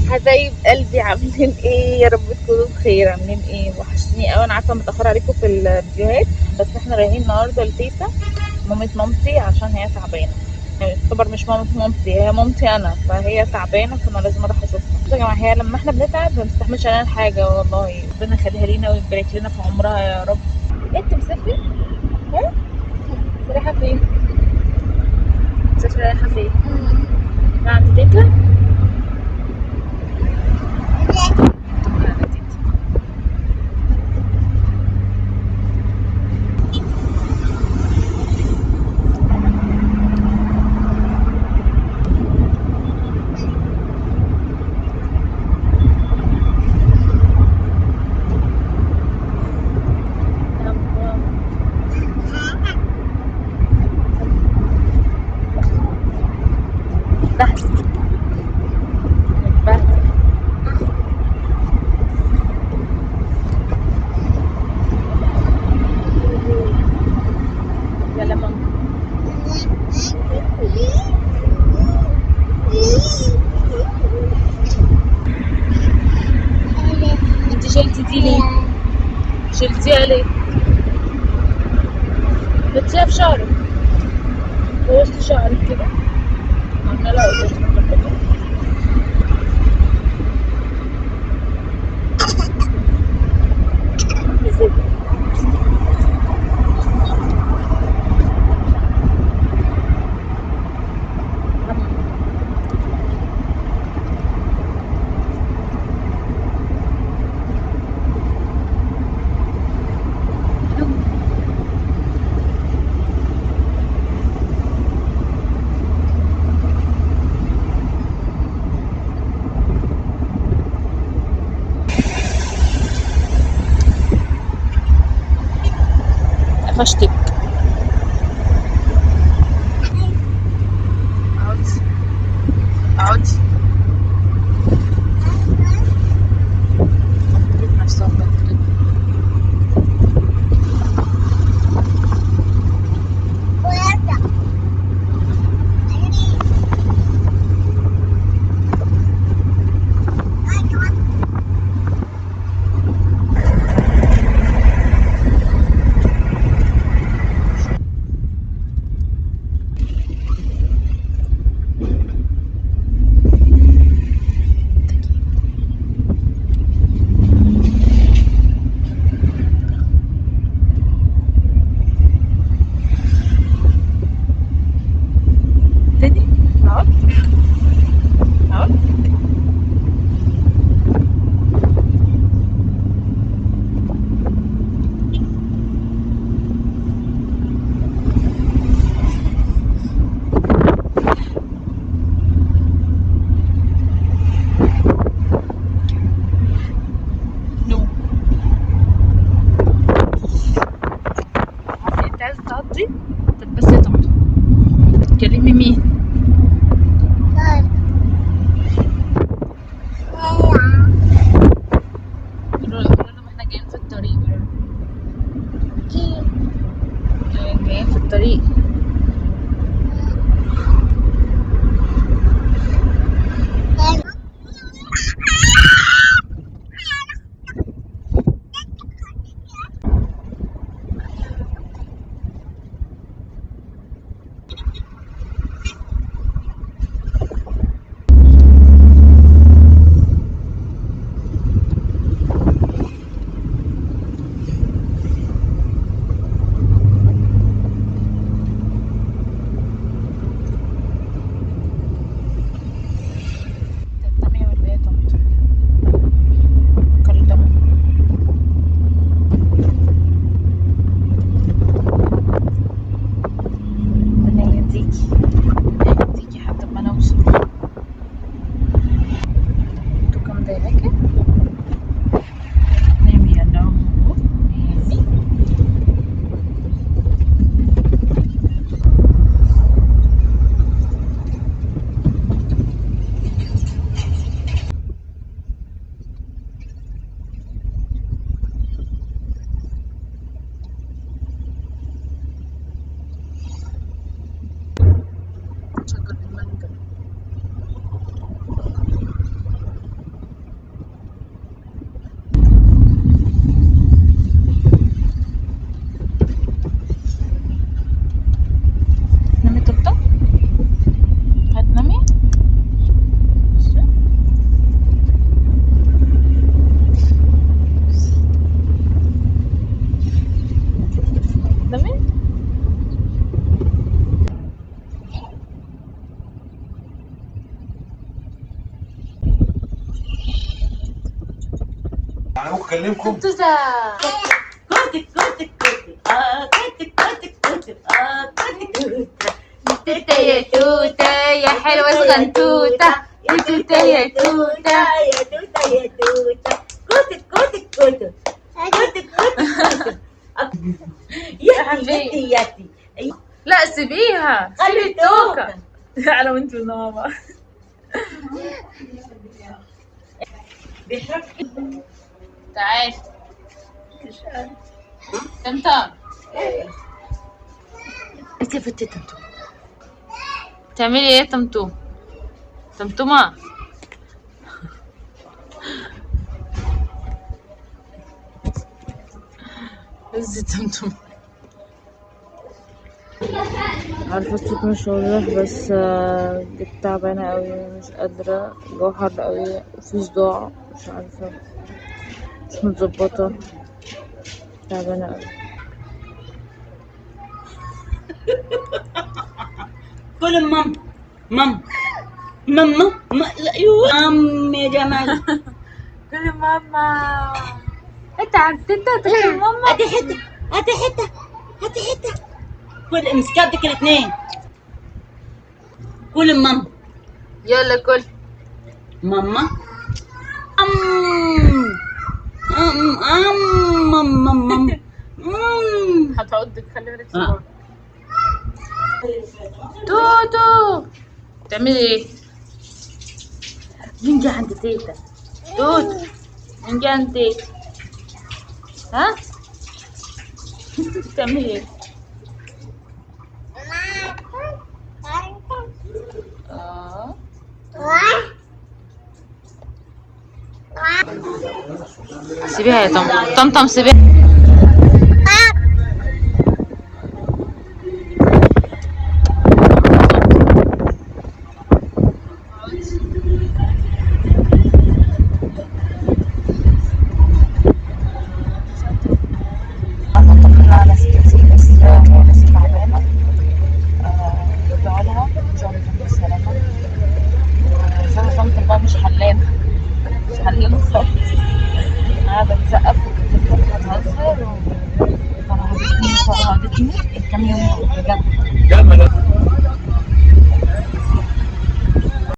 حبايب قلبي عاملين ايه؟ يا رب تكونوا بخير. عاملين ايه؟ وحشتني قوي. انا عارفه متاخره عليكم في الفيديوهات، بس احنا رايحين النهارده لتيتا مامة مامتي عشان هي تعبانه. هي تعتبر مش مامة مامتي، هي مامتي انا، فهي تعبانه فانا لازم اروح اشوفها. بصوا يا جماعه، هي لما احنا بنتعب ما بنستحملش علينا حاجه، والله ربنا يخليها لينا ويبارك لنا في عمرها يا رب. انت مسافره؟ ها؟ رايحه فين؟ مسافره رايحه فين؟ عند تيتا؟ عند تيتا. تحت. متبهدل. يلا ماما. انت شلتي دي ليه؟ شلتيها ليه؟ حطيها في شعرك. بوظتي شعرك كده. عامله لها قطط مخبطه. قفشتك. اقعدي. اقعدي. جبت نفسها بطل. انا ممكن اكلمكم. توتة كوتك كوتك كوتك كوتك كوتك كوتك كوتك توتة يا توتة يا حلوة صغنطوطة، يا توتة يا توتة. يا توتة يا توتة كوتك كوتك كوتك كوتك كوتك ياتي ياتي. لا سيبيها، سيبي التوكة. انا وانت مع بعض. تعالي تمتم. انت يا فتي تمتم بتعملي ايه يا تمتم؟ تمتمة ازاي تمتم؟ عارفة الصوت مش واضح بس جيت تعبانة اوي، مش قادرة، الجو حر اوي وفي صداع، مش عارفة، مش متظبطة، تعبانة اوي. كل مام ماما ايوه يا جمال. كل ماما انت عديت تقول ماما. هاتي حته هاتي حته هاتي حته. كل امسكاتك الاثنين. كل ماما يلا كل ماما ام ام ام ام هتعضك، خلي بالك. توتو بتعملي ايه؟ نيجي عند تيتا. توتو نيجي عند تيتا. ها بتعملي ايه؟ اه سيبيها يا طمطم سيبيها. على ستي بس هي لسه تعبانة، ادعوا لها ان شاء الله تكون بالسلامة. زي طمطم بقى مش حلانة، مش حلانة خالص، قاعدة بتسقف وبتهزر وفرهدتني الكام يوم بجد.